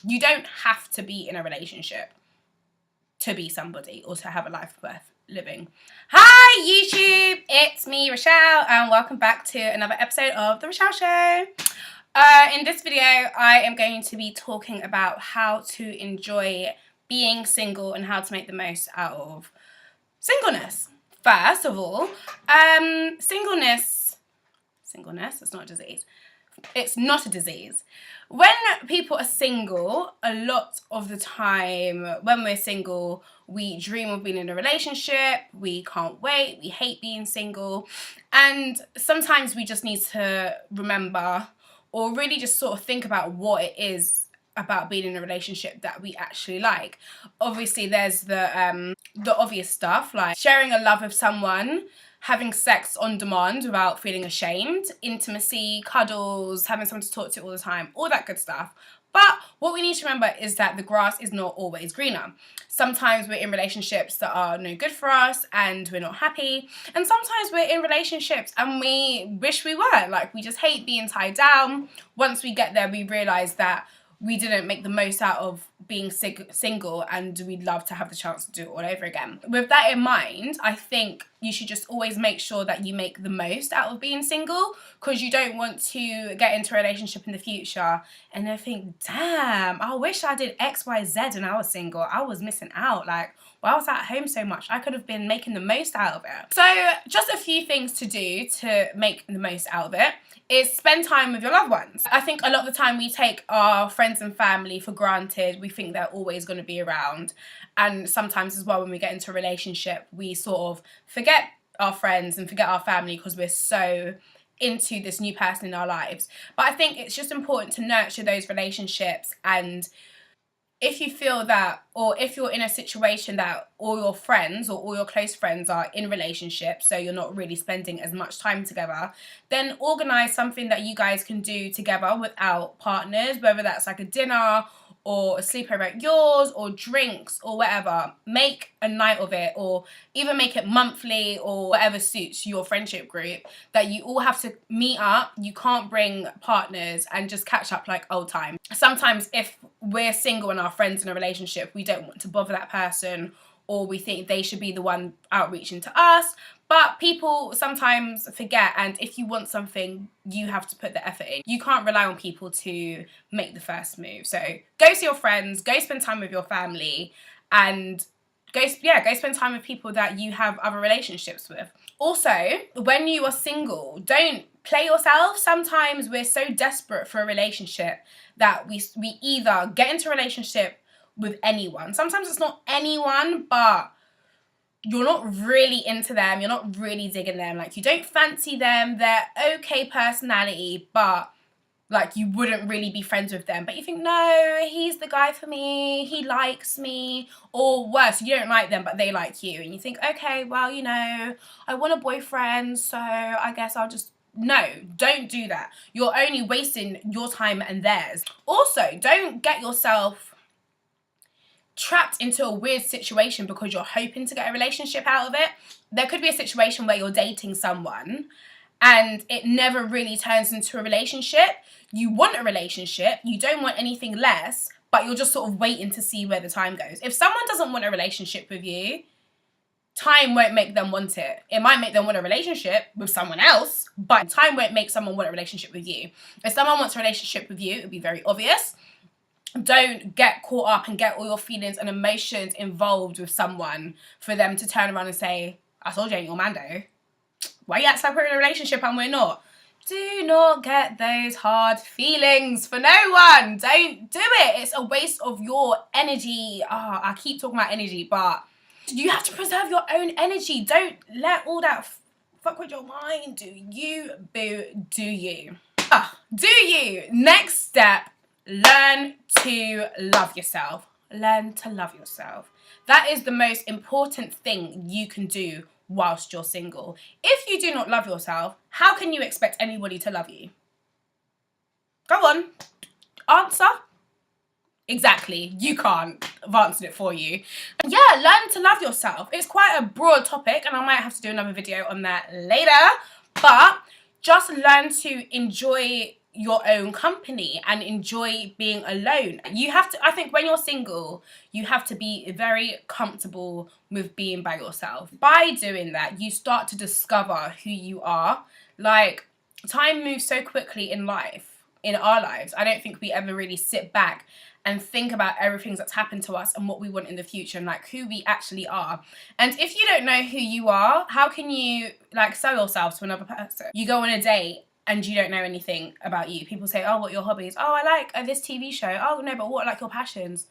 You don't have to be in a relationship to be somebody or to have a life worth living. Hi YouTube, it's me Rochelle and welcome back to another episode of the Rochelle Show. In this video I am going to be talking about how to enjoy being single and how to make the most out of singleness. First of all, singleness, it's not a disease. It's not a disease. When people are single, a lot of the time when we're single, we dream of being in a relationship, we can't wait, we hate being single, and sometimes we just need to remember or really just sort of think about what it is about being in a relationship that we actually like. Obviously there's the obvious stuff like sharing a love with someone, having sex on demand without feeling ashamed, intimacy, cuddles, having someone to talk to all the time, all that good stuff. But what we need to remember is that the grass is not always greener. Sometimes we're in relationships that are no good for us and we're not happy. And sometimes we're in relationships and we wish we weren't. Like, we just hate being tied down. Once we get there, we realise that we didn't make the most out of being single and we'd love to have the chance to do it all over again. With that in mind, I think you should just always make sure that you make the most out of being single, because you don't want to get into a relationship in the future and then think, damn, I wish I did X, Y, Z when I was single. I was missing out. Like, well, I was at home so much. I could have been making the most out of it. So just a few things to do to make the most out of it is spend time with your loved ones. I think a lot of the time we take our friends and family for granted. We think they're always going to be around. And sometimes as well, when we get into a relationship, we sort of forget our friends and forget our family because we're so into this new person in our lives. But I think it's just important to nurture those relationships, and if you feel that, or if you're in a situation that all your friends or all your close friends are in relationships, so you're not really spending as much time together, then organise something that you guys can do together without partners, whether that's like a dinner or a sleepover at yours or drinks or whatever. Make a night of it, or even make it monthly or whatever suits your friendship group, that you all have to meet up. You can't bring partners and just catch up like old times. Sometimes if we're single and our friends in a relationship, we don't want to bother that person, or we think they should be the one outreaching to us. But people sometimes forget, and if you want something, you have to put the effort in. You can't rely on people to make the first move. So go see your friends, go spend time with your family, and go spend time with people that you have other relationships with. Also, when you are single, don't play yourself. Sometimes we're so desperate for a relationship that we either get into a relationship with anyone. Sometimes it's not anyone, but you're not really into them, you're not really digging them, like you don't fancy them, they're okay personality, but like you wouldn't really be friends with them, but you think, no, he's the guy for me, he likes me. Or worse, you don't like them but they like you, and you think, okay, well, you know, I want a boyfriend, so I guess I'll just... No, don't do that. You're only wasting your time and theirs. Also, don't get yourself trapped into a weird situation because you're hoping to get a relationship out of it. There could be a situation where you're dating someone and it never really turns into a relationship. You want a relationship, you don't want anything less, but you're just sort of waiting to see where the time goes. If someone doesn't want a relationship with you, time won't make them want it. It might make them want a relationship with someone else, but time won't make someone want a relationship with you. If someone wants a relationship with you, it'll be very obvious. Don't get caught up and get all your feelings and emotions involved with someone for them to turn around and say, I told you ain't your Mando. Why you act like we're in a relationship and we're not? Do not get those hard feelings for no one. Don't do it. It's a waste of your energy. I keep talking about energy, but you have to preserve your own energy. Don't let all that fuck with your mind. Do you, boo, do you. Do you. Next step. Learn to love yourself. Learn to love yourself. That is the most important thing you can do whilst you're single. If you do not love yourself, how can you expect anybody to love you? Go on. Answer. Exactly. You can't. I've answered it for you. Yeah, learn to love yourself. It's quite a broad topic and I might have to do another video on that later. But just learn to enjoy your own company and enjoy being alone. You have to, I think when you're single, you have to be very comfortable with being by yourself. By doing that, you start to discover who you are. Like, time moves so quickly in life, in our lives. I don't think we ever really sit back and think about everything that's happened to us and what we want in the future and like who we actually are. And if you don't know who you are, how can you like sell yourself to another person? You go on a date and you don't know anything about you. People say, oh, what are your hobbies? Oh, I like this TV show. Oh, no, but what are like your passions?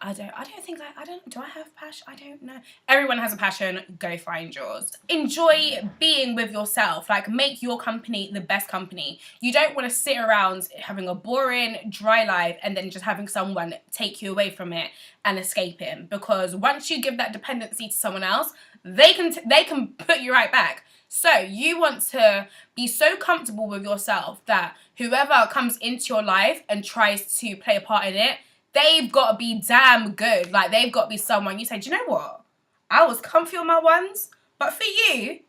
I don't think do I have passion? I don't know. Everyone has a passion, go find yours. Enjoy being with yourself, like make your company the best company. You don't want to sit around having a boring, dry life and then just having someone take you away from it and escaping, because once you give that dependency to someone else, they can put you right back. So you want to be so comfortable with yourself that whoever comes into your life and tries to play a part in it, they've got to be damn good. Like, they've got to be someone you say, do you know what? I was comfy on my ones, but for you,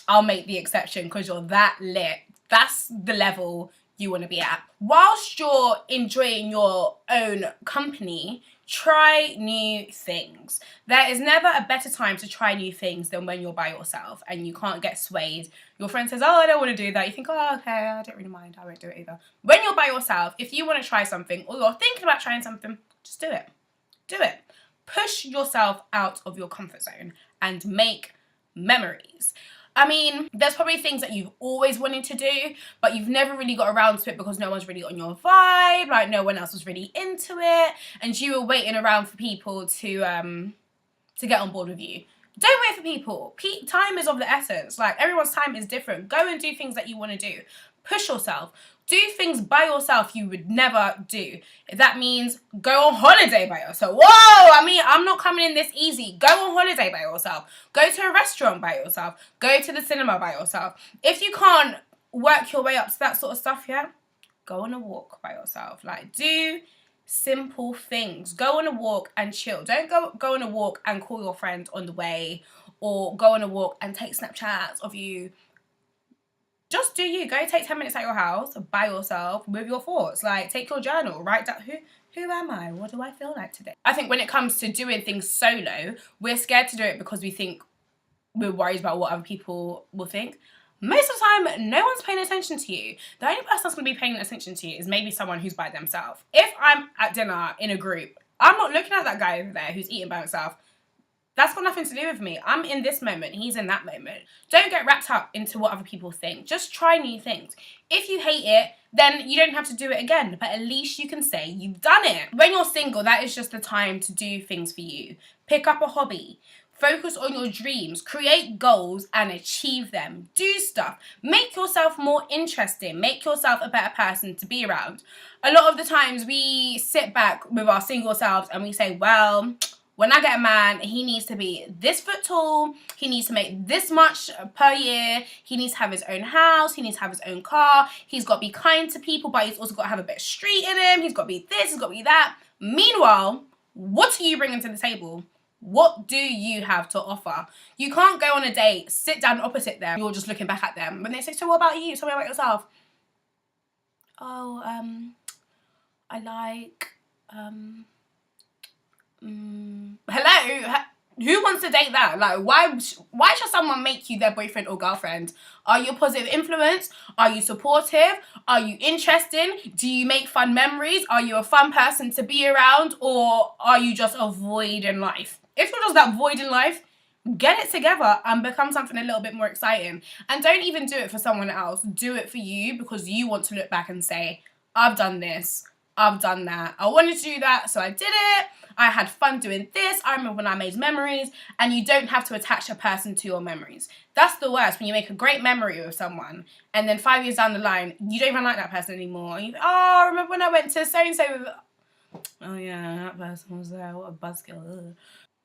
I'll make the exception because you're that lit. That's the level you want to be at. Whilst you're enjoying your own company, try new things. There is never a better time to try new things than when you're by yourself and you can't get swayed. Your friend says, oh, I don't want to do that. You think, oh, okay, I don't really mind. I won't do it either. When you're by yourself, if you want to try something or you're thinking about trying something, just do it. Do it. Push yourself out of your comfort zone and make memories. I mean, there's probably things that you've always wanted to do, but you've never really got around to it because no one's really on your vibe, like no one else was really into it, and you were waiting around for people to get on board with you. Don't wait for people. Time is of the essence. Like, everyone's time is different. Go and do things that you want to do. Push yourself. Do things by yourself you would never do. If that means go on holiday by yourself. Whoa! I mean, I'm not coming in this easy. Go on holiday by yourself. Go to a restaurant by yourself. Go to the cinema by yourself. If you can't work your way up to that sort of stuff, yeah, go on a walk by yourself. Like, do simple things. Go on a walk and chill. Don't go on a walk and call your friend on the way, or go on a walk and take Snapchats of you. Just do you. Go take 10 minutes at your house by yourself with your thoughts. Like, take your journal, write down who am I? What do I feel like today? I think when it comes to doing things solo, we're scared to do it because we think we're worried about what other people will think. Most of the time, no one's paying attention to you. The only person that's going to be paying attention to you is maybe someone who's by themselves. If I'm at dinner in a group, I'm not looking at that guy over there who's eating by himself. That's got nothing to do with me. I'm in this moment. He's in that moment. Don't get wrapped up into what other people think. Just try new things. If you hate it, then you don't have to do it again. But at least you can say you've done it. When you're single, that is just the time to do things for you. Pick up a hobby. Focus on your dreams. Create goals and achieve them. Do stuff. Make yourself more interesting. Make yourself a better person to be around. A lot of the times we sit back with our single selves and we say, well, when I get a man, he needs to be this foot tall, he needs to make this much per year, he needs to have his own house, he needs to have his own car, he's got to be kind to people, but he's also got to have a bit of street in him, he's got to be this, he's got to be that. Meanwhile, what are you bringing to the table? What do you have to offer? You can't go on a date, sit down opposite them, you're just looking back at them. When they say, so what about you? Tell me about yourself. Oh, I like, hello? Who wants to date that? Like, why should someone make you their boyfriend or girlfriend? Are you a positive influence? Are you supportive? Are you interesting? Do you make fun memories? Are you a fun person to be around? Or are you just a void in life? If you're just that void in life, get it together and become something a little bit more exciting. And don't even do it for someone else. Do it for you because you want to look back and say, I've done this. I've done that. I wanted to do that, so I did it. I had fun doing this. I remember when I made memories, and you don't have to attach a person to your memories. That's the worst, when you make a great memory with someone, and then 5 years down the line, you don't even like that person anymore. And you, oh, remember when I went to so-and-so with... Oh yeah, that person was there. What a buzzkill. Ugh.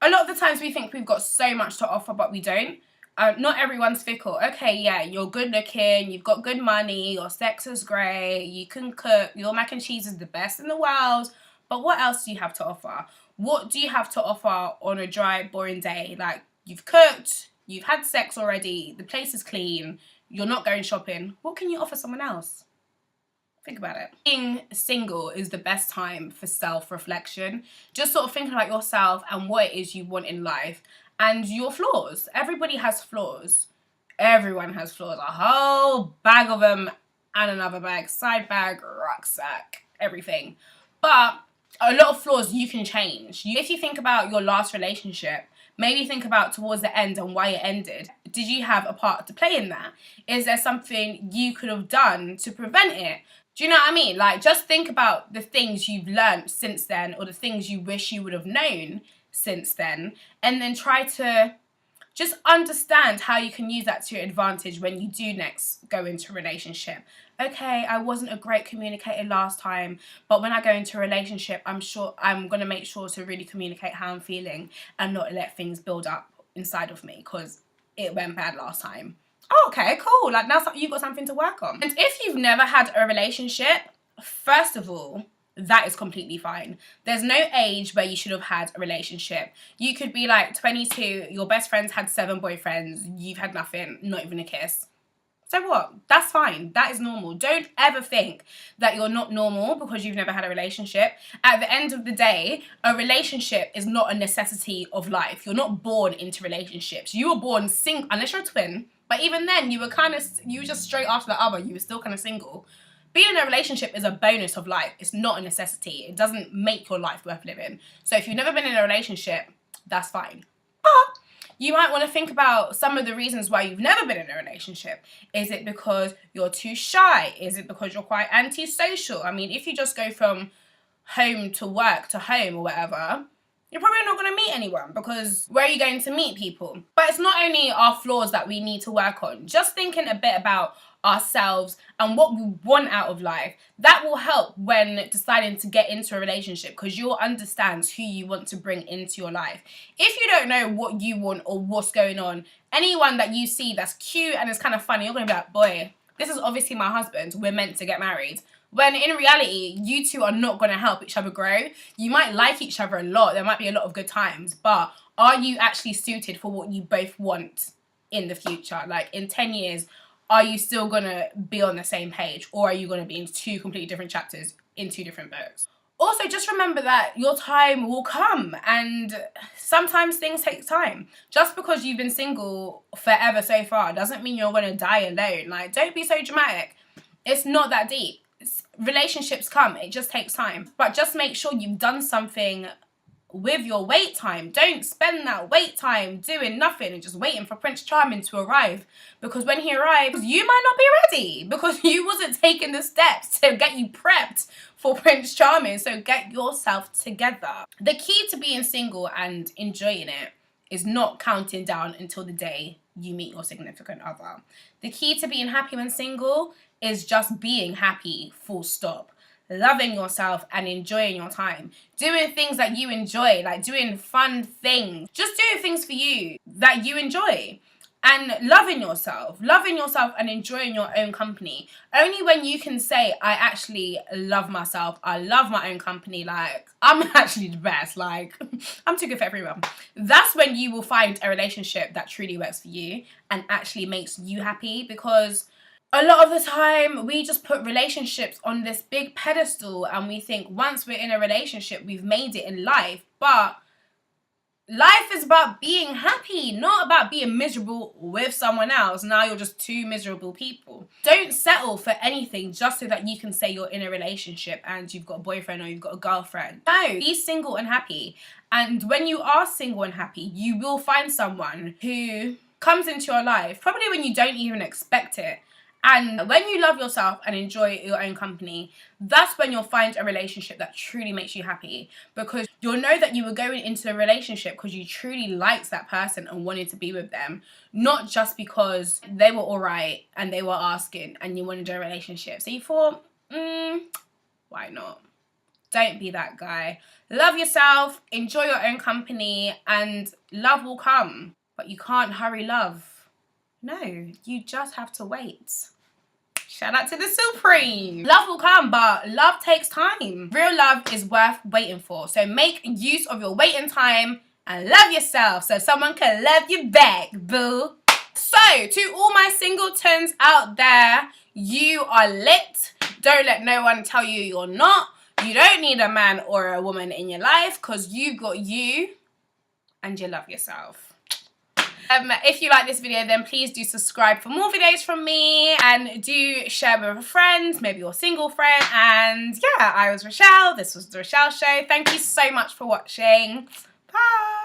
A lot of the times we think we've got so much to offer, but we don't. Not everyone's fickle. Okay, yeah, you're good looking, you've got good money, your sex is great, you can cook, your mac and cheese is the best in the world, but what else do you have to offer? What do you have to offer on a dry, boring day? Like, you've cooked, you've had sex already, the place is clean, you're not going shopping. What can you offer someone else? Think about it. Being single is the best time for self-reflection. Just sort of thinking about yourself and what it is you want in life and your flaws. Everybody has flaws. Everyone has flaws. A whole bag of them and another bag, side bag, rucksack, everything. But a lot of flaws you can change. If you think about your last relationship, maybe think about towards the end and why it ended. Did you have a part to play in that? Is there something you could have done to prevent it? Do you know what I mean? Like, just think about the things you've learned since then or the things you wish you would have known since then, and then try to just understand how you can use that to your advantage when you do next go into a relationship. Okay, I wasn't a great communicator last time, but when I go into a relationship, I'm sure I'm going to make sure to really communicate how I'm feeling and not let things build up inside of me because it went bad last time. Oh, okay, cool. Like, now you've got something to work on. And if you've never had a relationship, first of all, that is completely fine. There's no age where you should have had a relationship. You could be like 22, your best friends had 7 boyfriends, you've had nothing, not even a kiss. So what? That's fine. That is normal. Don't ever think that you're not normal because you've never had a relationship. At the end of the day, a relationship is not a necessity of life. You're not born into relationships. You were born single, unless you're a twin. But even then, you were just straight after the other. You were still kind of single. Being in a relationship is a bonus of life. It's not a necessity. It doesn't make your life worth living. So if you've never been in a relationship, that's fine. But you might want to think about some of the reasons why you've never been in a relationship. Is it because you're too shy? Is it because you're quite antisocial? I mean, if you just go from home to work to home or whatever, you're probably not going to meet anyone because where are you going to meet people? But it's not only our flaws that we need to work on. Just thinking a bit about ourselves and what we want out of life, that will help when deciding to get into a relationship because you'll understand who you want to bring into your life. If you don't know what you want or what's going on, anyone that you see that's cute and is kind of funny, you're going to be like, boy, this is obviously my husband, we're meant to get married. When in reality, you two are not going to help each other grow. You might like each other a lot, there might be a lot of good times, but are you actually suited for what you both want in the future? Like, in 10 years, are you still going to be on the same page, or are you going to be in 2 completely different chapters in 2 different books? Also, just remember that your time will come, and sometimes things take time. Just because you've been single forever so far doesn't mean you're going to die alone. Like, don't be so dramatic. It's not that deep. Relationships come, it just takes time. But just make sure you've done something with your wait time. Don't spend that wait time doing nothing and just waiting for Prince Charming to arrive, because when he arrives, you might not be ready because you wasn't taking the steps to get you prepped for Prince Charming. So get yourself together. The key to being single and enjoying it is not counting down until the day you meet your significant other. The key to being happy when single is just being happy, full stop. Loving yourself and enjoying your time. Doing things that you enjoy, like doing fun things. Just doing things for you that you enjoy. And loving yourself and enjoying your own company. Only when you can say, I actually love myself, I love my own company, like, I'm actually the best, like, I'm too good for everyone. That's when you will find a relationship that truly works for you and actually makes you happy, because a lot of the time, we just put relationships on this big pedestal and we think once we're in a relationship, we've made it in life. But life is about being happy, not about being miserable with someone else. Now you're just 2 miserable people. Don't settle for anything just so that you can say you're in a relationship and you've got a boyfriend or you've got a girlfriend. No, be single and happy. And when you are single and happy, you will find someone who comes into your life, probably when you don't even expect it. And when you love yourself and enjoy your own company, that's when you'll find a relationship that truly makes you happy, because you'll know that you were going into a relationship because you truly liked that person and wanted to be with them, not just because they were all right and they were asking and you wanted a relationship. So you thought, why not? Don't be that guy. Love yourself, enjoy your own company, and love will come. But you can't hurry love. No, you just have to wait. Shout out to the Supreme. Love will come, but love takes time. Real love is worth waiting for. So make use of your waiting time and love yourself so someone can love you back, boo. So, to all my singletons out there, You are lit. Don't let no one tell you you're not. You don't need a man or a woman in your life because you got you and you love yourself. If you like this video, then please do subscribe for more videos from me, and do share with a friend, maybe your single friend. And yeah, I was Rochelle. This was the Rochelle Show. Thank you so much for watching. Bye.